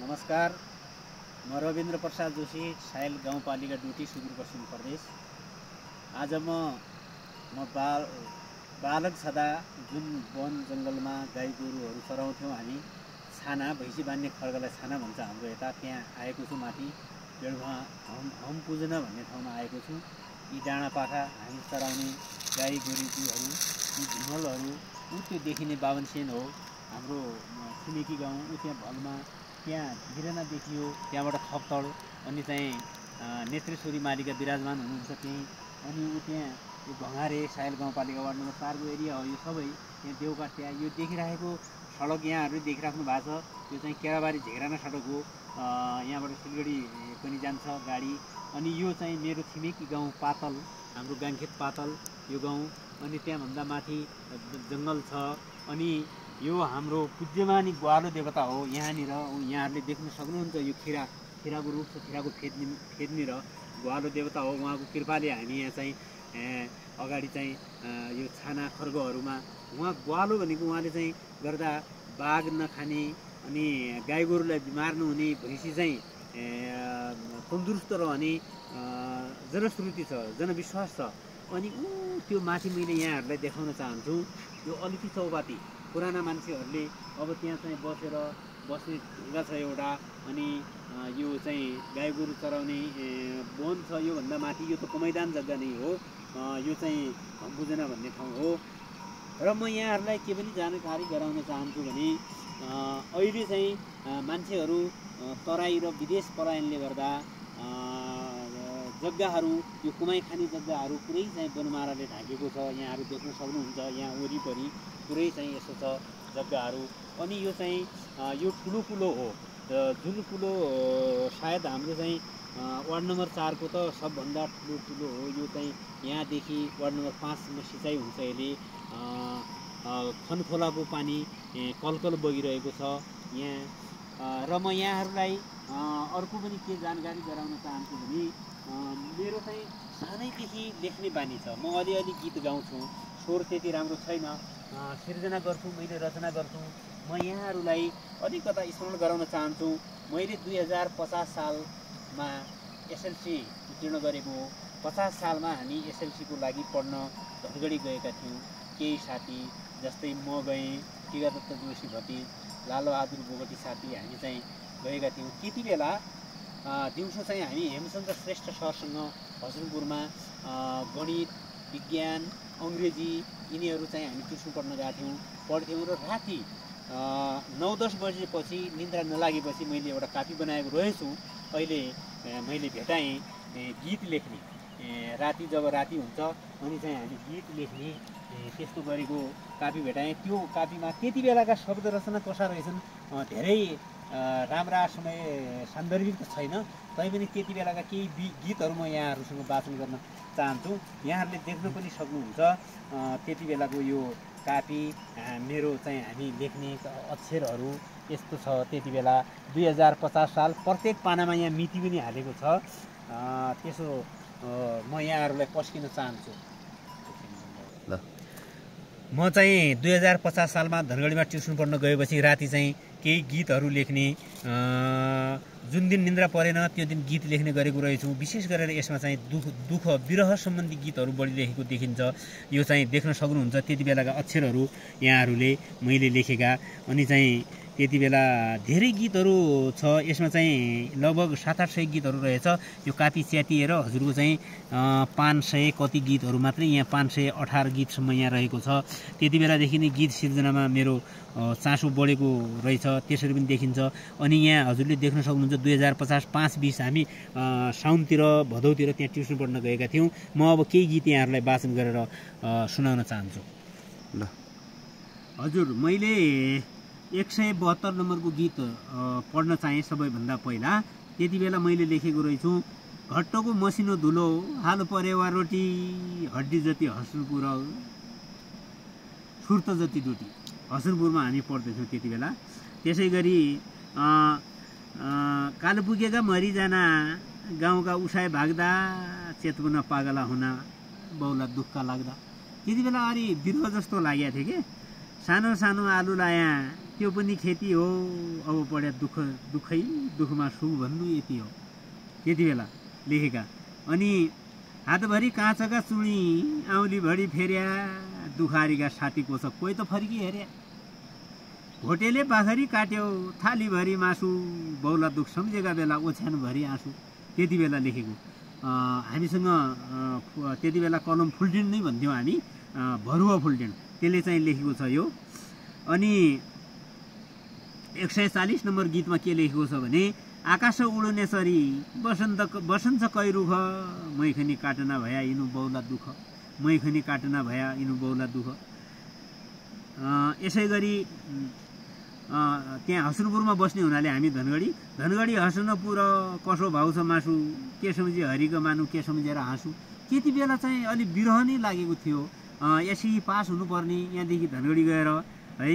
नमस्कार, म रविन्द्र प्रसाद जोशी, सायल गाउँपालिका डुटी, सुदूरपश्चिम प्रदेश। आज म बालक छँदा जुन वन जङ्गलमा गाई गोरुहरू चराउँथ्यौँ हामी, छाना भैँसी बान्ने खड्कालाई छाना भन्छ हाम्रो यता, त्यहाँ आएको छु। माथि पेडमा हम पुजना भन्ने ठाउँमा आएको छु। यी डाँडा पाखा हामी चराउने गाई गोरुहरू, यी झिमलहरू, ऊ त्यो देखिने बाबनसेन हो हाम्रो छिमेकी गाउँ। ऊ त्यहाँ भलमा त्यहाँ धिरेना देखियो, त्यहाँबाट खप्तड, अनि चाहिँ नेत्रेश्वरी मालिका विराजमान हुनुहुन्छ त्यहीँ। अनि ऊ त्यहाँ यो भँगारे सायल गाउँपालिका वार्ड नम्बर 4 को एरिया हो यो सबै। त्यहाँ देउका त्यहाँ यो देखिरहेको सडक यहाँहरूले देखिराख्नु भएको छ, यो चाहिँ केराबारी झेग्राना सडक हो। यहाँबाट सिलगढी पनि जान्छ गाडी। अनि यो चाहिँ मेरो छिमेकी गाउँ पातल, हाम्रो गाङखेत पातल यो गाउँ। अनि त्यहाँभन्दा माथि जङ्गल छ। अनि यो हाम्रो पूज्यमानी ग्वालो देवता हो यहाँनिर। यहाँहरूले देख्न सक्नुहुन्छ यो खिराको रुख छ, खिराको फेदनी र ग्वालो देवता हो। उहाँको कृपाले हामी यहाँ चाहिँ अगाडि चाहिँ यो छाना खर्गहरूमा उहाँ ग्वालो भनेको उहाँले चाहिँ गर्दा बाघ नखाने अनि गाई गोरुलाई बिमार नहुने, भैँसी चाहिँ तन्दुरुस्त रहने जनश्रुति छ, जनविश्वास छ। अनि त्यो माथि मैले यहाँहरूलाई देखाउन चाहन्छु। यो अलिकति चौपाती पुराना मान्छेहरूले अब त्यहाँ चाहिँ बस्ने ढुङ्गा छ एउटा। अनि यो चाहिँ गाई गोरु चराउने वन छ। योभन्दा माथि यो त कमैदान जग्गा नै हो। यो चाहिँ भम्बुजना भन्ने ठाउँ हो। र म यहाँहरूलाई के पनि जानकारी गराउन चाहन्छु भने अहिले चाहिँ मान्छेहरू तराई र विदेश पलायनले गर्दा जग्गाहरू, यो कुमाई खाने जग्गाहरू पुरै चाहिँ वनमाराले ढाकेको छ। यहाँहरू देख्न सक्नुहुन्छ, यहाँ वरिपरि पुरै चाहिँ यसो छ जग्गाहरू। अनि यो चाहिँ यो ठुलो कुलो हो, जुन कुलो सायद हाम्रो चाहिँ वार्ड नम्बर 4 को त सबभन्दा ठुलो हो। यो चाहिँ यहाँदेखि वार्ड नम्बर 5 सम्म सिँचाइ हुन्छ। यसले खनखोलाको पानी कलकल बगिरहेको छ यहाँ। र म यहाँहरूलाई अर्को पनि के जानकारी गराउन चाहन्छु भने मेरो चाहिँ सानैदेखि लेख्ने बानी छ। म अलिअलि गीत गाउँछु, स्वर त्यति राम्रो छैन, सिर्जना गर्छु, मैले रचना गर्छु। म यहाँहरूलाई अलिकता स्मरण गराउन चाहन्छु। मैले 2050 सालमा एसएलसी उत्तीर्ण गरेको हो। 50 सालमा हामी एसएलसीको लागि पढ्न धनगढी गएका थियौँ। केही साथी जस्तै म गएँ, टिकादत्त जोशी भतिज, लालबहादुर बोगटी साथी, हामी चाहिँ गएका थियौँ। त्यति बेला दिउँसो चाहिँ हामी हेमचन्द्र श्रेष्ठ सरसँग हसनपुरमा गणित, विज्ञान, अङ्ग्रेजी यिनीहरू चाहिँ हामी ट्युसन पढ्न गएको पढ्थ्यौँ। र राति 9-10 बजेपछि निन्द्रा नलागेपछि मैले एउटा कापी बनाएको रहेछु। अहिले मैले भेटाएँ गीत लेख्ने, राति जब राति हुन्छ अनि चाहिँ हामी गीत लेख्ने त्यस्तो गरेको कापी भेटाएँ। त्यो कापीमा त्यति बेलाका शब्द रचना कसा रहेछन्, धेरै राम्रा समय सान्दर्भिक त छैन, तैपनि त्यति बेलाका केही गीतहरू म यहाँहरूसँग वाचन गर्न चाहन्छु। यहाँहरूले देख्न पनि सक्नुहुन्छ त्यति बेलाको यो कापी मेरो चाहिँ हामी लेख्ने अक्षरहरू यस्तो छ। त्यति बेला 2050 साल, प्रत्येक पानामा यहाँ मिति पनि हालेको छ। त्यसो म यहाँहरूलाई पस्किन चाहन्छु। म चाहिँ 2050 सालमा धनगढीमा ट्युसन पढ्न गएपछि राति चाहिँ केही गीतहरू लेख्ने, जुन दिन निन्द्रा परेन त्यो दिन गीत लेख्ने गरेको रहेछु। विशेष गरेर यसमा चाहिँ दुःख विरह सम्बन्धी गीतहरू बढी लेखेको देखिन्छ। यो चाहिँ देख्न सक्नुहुन्छ त्यति बेलाका अक्षरहरू यहाँहरूले मैले लेखेका। अनि चाहिँ त्यति बेला धेरै गीतहरू छ। यसमा चाहिँ लगभग 700-800 गीतहरू रहेछ। यो कापी च्यातिएर हजुरको चाहिँ 500 कति गीतहरू मात्रै, यहाँ 518 गीतसम्म यहाँ रहेको छ। त्यति बेलादेखि नै गीत सिर्जनामा मेरो चासो बढेको रहेछ, त्यसरी पनि देखिन्छ। अनि यहाँ हजुरले देख्न सक्नुहुन्छ 2050 5-20 हामी साउनतिर भदौतिर त्यहाँ ट्युसन पढ्न गएका थियौँ। म अब केही गीत यहाँहरूलाई वाचन गरेर सुनाउन चाहन्छु। ल हजुर, मैले 172 नम्बरको गीत पढ्न चाहेँ सबैभन्दा पहिला। त्यति बेला मैले लेखेको रहेछु, घट्टको मसिनो धुलो हाल परेवा रोटी, हड्डी जति हसनपुर सुर्त जति डोटी। हसनपुरमा हामी पढ्दैछौँ त्यति बेला। त्यसै गरी कालो पुगेका मरिजाना, गाउँका उसाए भाग्दा, चेतवना पागला हुना, बाउला दुःख लाग्दा। त्यति बेला अरे बिरुवा जस्तो लागेको थियो कि सानो सानो आलु लाया त्यो पनि खेती हो, अब पढ्या दुःखै दुःखमा सुख भन्नु यति हो त्यति बेला लेखेका। अनि हातभरि काँचका चुडी आउलीभरि फेर्या, दुखारीका साथी कोछ कोही त फर्की हेर्या, भोटेले पाखरी काट्यो थालीभरि मासु, बौला दुख सम्झेका बेला ओछ्यानभरि आँसु। त्यति बेला लेखेको। हामीसँग त्यति बेला कलम फुलटेन नै भन्थ्यौँ हामी, भरुवा फुलटेन, त्यसले चाहिँ लेखेको छ यो। अनि 140 नम्बर गीतमा के लेखेको छ भने, आकाश उड्ने सरी बसन्छ कैरुख, मैखनी काटना भया यिनु बौला दुःख, मैखनी काटना भया यिनु बौला दुःख। यसै गरी त्यहाँ हसनपुरमा बस्ने हुनाले हामी धनगढी हसनपुर कसो भाउ छ मासु, के सम्झे हरिको मानु के सम्झेर हाँसु। त्यति बेला चाहिँ अलिक विरह नै लागेको थियो। एसई पास हुनुपर्ने, यहाँदेखि धनगढी गएर है।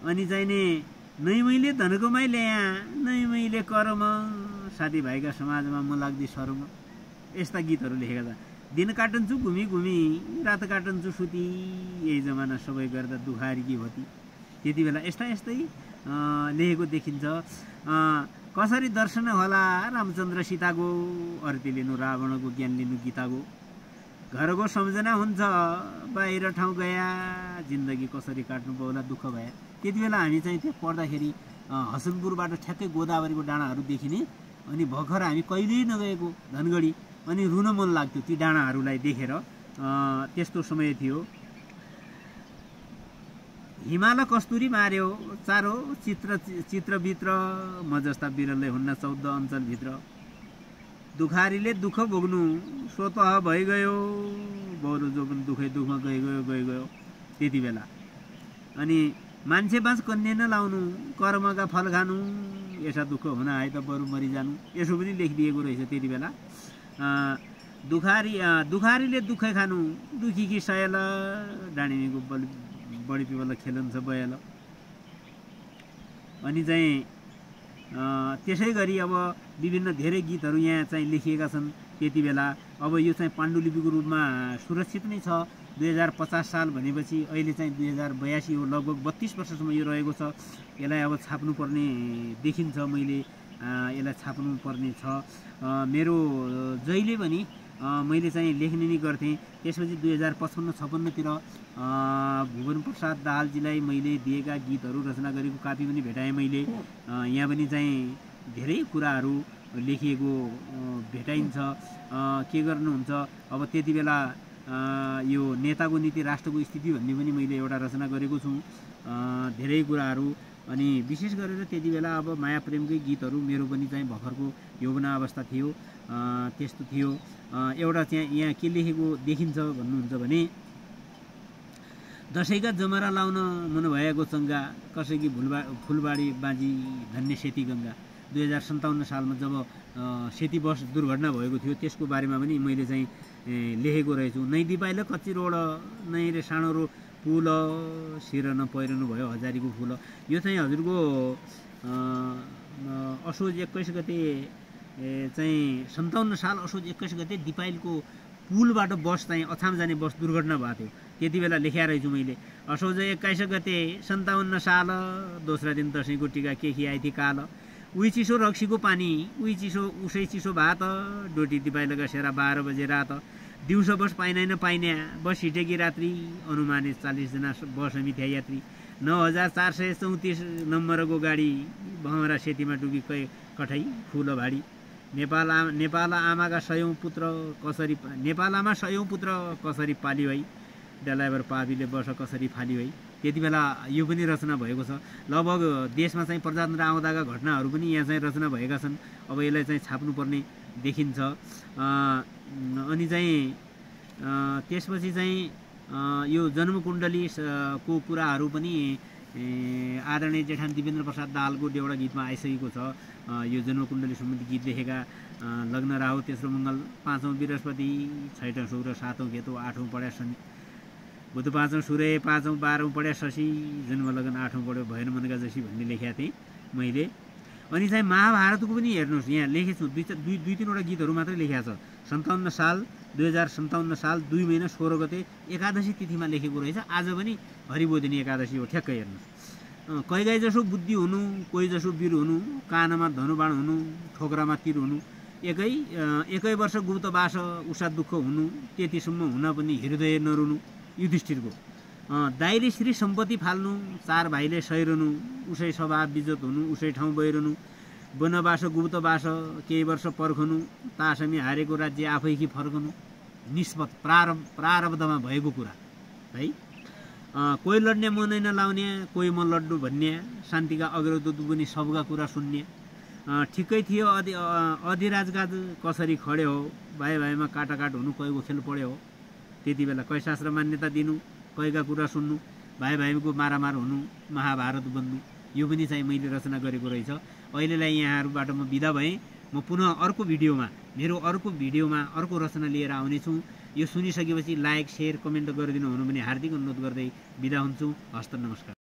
अनि चाहिँ नि नै मैले धनकोमै ल्याएँ, नै मैले कर्म, साथीभाइका समाजमा म लाग्दै शर्म। यस्ता गीतहरू लेखेका छन्। दिन काटन्छु घुमी घुमी, रात काटन्छु सुती, यही जमाना सबै गर्दा दुखारीकी होती। त्यति बेला यस्तै लेखेको देखिन्छ। कसरी दर्शन होला रामचन्द्र सीताको, अर्ती लिनु रावणको ज्ञान लिनु गीताको। घरको सम्झना हुन्छ बाहिर ठाउँ गया, जिन्दगी कसरी काट्नु बौला दुःख भया। त्यति बेला हामी चाहिँ त्यहाँ पढ्दाखेरि हसनपुरबाट ठ्याक्कै गोदावरीको डाँडाहरू देखिने। अनि भर्खर हामी कहिल्यै नगएको धनगढी, अनि रुन मन लाग्थ्यो ती डाँडाहरूलाई देखेर। त्यस्तो समय थियो। हिमाल कस्तुरी मार्यो चारो चित्रभित्र, म जस्ता बिरलले हुन्न 14 अञ्चलभित्र। दुखारीले दुःख भोग्नु स्वतः भइगयो, बरु जो पनि दुःखमा गइगयो त्यति बेला। अनि मान्छे बाँच कन्या नलाउनु, कर्मका फल खानु, यसा दुःख हुन आए त बरु मरिजानु। यसो पनि लेखिदिएको रहेछ त्यति बेला। दुखारीले दुःखै खानु, दुखीकी सयल, डाँडीको बढी पिपल खेलन्छ बयल। अनि चाहिँ त्यसै गरी अब विभिन्न धेरै गीतहरू यहाँ चाहिँ लेखिएका छन् त्यति बेला। अब यो चाहिँ पाण्डुलिपिको रूपमा सुरक्षित नै छ। 2050 साल भनेपछि अहिले चाहिँ 2082 हो, लगभग 32 वर्षसम्म यो रहेको छ। यसलाई अब छाप्नुपर्ने देखिन्छ, मैले यसलाई छाप्नुपर्ने छ। मेरो जहिले पनि मैले चाहिँ लेख्ने नै गर्थेँ। त्यसपछि 2055-56 तिर भुवन प्रसाद दाहालजीलाई मैले दिएका गीतहरू रचना गरेको कापी पनि भेटाएँ मैले। यहाँ पनि चाहिँ धेरै कुराहरू लेखिएको भेटाइन्छ। के गर्नुहुन्छ अब त्यति बेला यो नेताको नीति राष्ट्रको स्थिति भन्ने पनि मैले एउटा रचना गरेको छु। धेरै कुराहरू। अनि विशेष गरेर त्यति बेला अब माया प्रेमकै गीतहरू मेरो पनि चाहिँ भर्खरको यौवना अवस्था थियो, त्यस्तो थियो। एउटा चाहिँ यहाँ के लेखेको देखिन्छ भन्नुहुन्छ भने, दसैँका जमरा लाउन मन भएको चङ्गा, कसैकी फुलबाडी बाँझी धन्य सेती गङ्गा। 2057 सालमा जब सेती बस दुर्घटना भएको थियो त्यसको बारेमा पनि मैले चाहिँ लेखेको रहेछु। नै दिपाइलो कच्ची रोड, नै रे सानो रो पुल, सिर नपहिरनु भयो हजारीको फुल। यो चाहिँ हजुरको असोज 21 गते चाहिँ 57 साल असोज 21 गते दिपाइलको पुलबाट बस चाहिँ अछाम जाने बस दुर्घटना भएको थियो। त्यति बेला लेख्या रहेछु मैले। असोज 21 गते 57 साल, दोस्रो दिन दसैँको टिका के खिआइ थिए काल। उही चिसो रक्सीको पानी, उही चिसो उसै चिसो भात, डोटी दिपाइलो गसेर 12 बजे रात। दिउँसो बस पाइँदैन पाइन्या, बस हिटेकी रात्रि, अनुमानित 40 जना बस मिथ्या यात्री। 9434 नम्बरको गाडी, भँवरा सेतीमा डुबी कठै फुल भाडी। नेपाल आमाका 100औं पुत्र कसरी पाली भई, ड्राइभर पापीले बस कसरी फाली भई। त्यति बेला यो पनि रचना भएको छ। लगभग देशमा चाहिँ प्रजातन्त्र आउँदाका घटनाहरू पनि यहाँ चाहिँ रचना भएका छन्। अब यसलाई चाहिँ छाप्नुपर्ने देखिन्छ। अनि चाहिँ त्यसपछि चाहिँ यो जन्मकुण्डली को कुराहरू पनि आदरणीय जेठान दिपेन्द्र प्रसाद दाहालको एउटा गीतमा आइसकेको छ। यो जन्मकुण्डली सम्बन्धी गीत लेखेका, लग्न राहु, तेस्रो मङ्गल, 5औं बृहस्पति, 6औं शुक्र, 7औं केतु, 8औं पढ्या शनि, बुध 5औं सूर्य, 5औं 12औं पढ्या शशी, जन्म लगन 8औं पढ्यो भएन मनका जसी भन्ने लेखेका थिएँ मैले। अनि चाहिँ महाभारतको पनि हेर्नुहोस् यहाँ लेखेछु, दुई तिनवटा गीतहरू मात्रै लेखेको छ। 57 साल 2057 साल 2 महिना 16 गते एकादशी तिथिमा लेखेको रहेछ। आज पनि हरिबोधिनी एकादशी हो ठ्याक्कै हेर्नुहोस्। कैगाई जसो बुद्धि हुनु, कोही जसो वीर हुनु, कानमा धनुबाण हुनु, ठोक्रामा तीर हुनु, एकै वर्ष गुप्तवास उषा दुःख हुनु, त्यतिसम्म हुन पनि हृदय नरुनु युधिष्ठिरको। दाइरी श्री सम्पत्ति फाल्नु, चार भाइले सैरनु, उसै स्वभाव विजत हुनु, उसै ठाउँ बहिरनु, वनवास गुप्तवास केही वर्ष पर्खनु, तासमी हारेको राज्य आफै कि फर्कनु, निस्बत प्रारब्धमा भएको कुरा है। कोही लड्ने मनै नलाउने, कोही म लड्नु भन्ने, शान्तिका अग्रदूत पनि सबका कुरा सुन्ने। ठिकै थियो अधिराजगाज कसरी खडे हो, भाइ भाइमा काटाकाट हुनु, कैको खेल पढ्यो हो। त्यति बेला कै शास्त्र मान्यता दिनु, कैका कुरा सुन्नु, भाइ भाइको मारामार हुनु, महाभारत बन्नु, यो पनि चाहिँ मैले रचना गरेको रहेछ। अहिलेलाई यहाँहरूबाट म बिदा भएँ। म पुनः अर्को भिडियोमा अर्को रचना लिएर आउनेछु। यो सुनिसकेपछि लाइक, सेयर, कमेन्ट गरिदिनु हुनु पनि हार्दिक अनुरोध गर्दै बिदा हुन्छु। हस्त नमस्कार।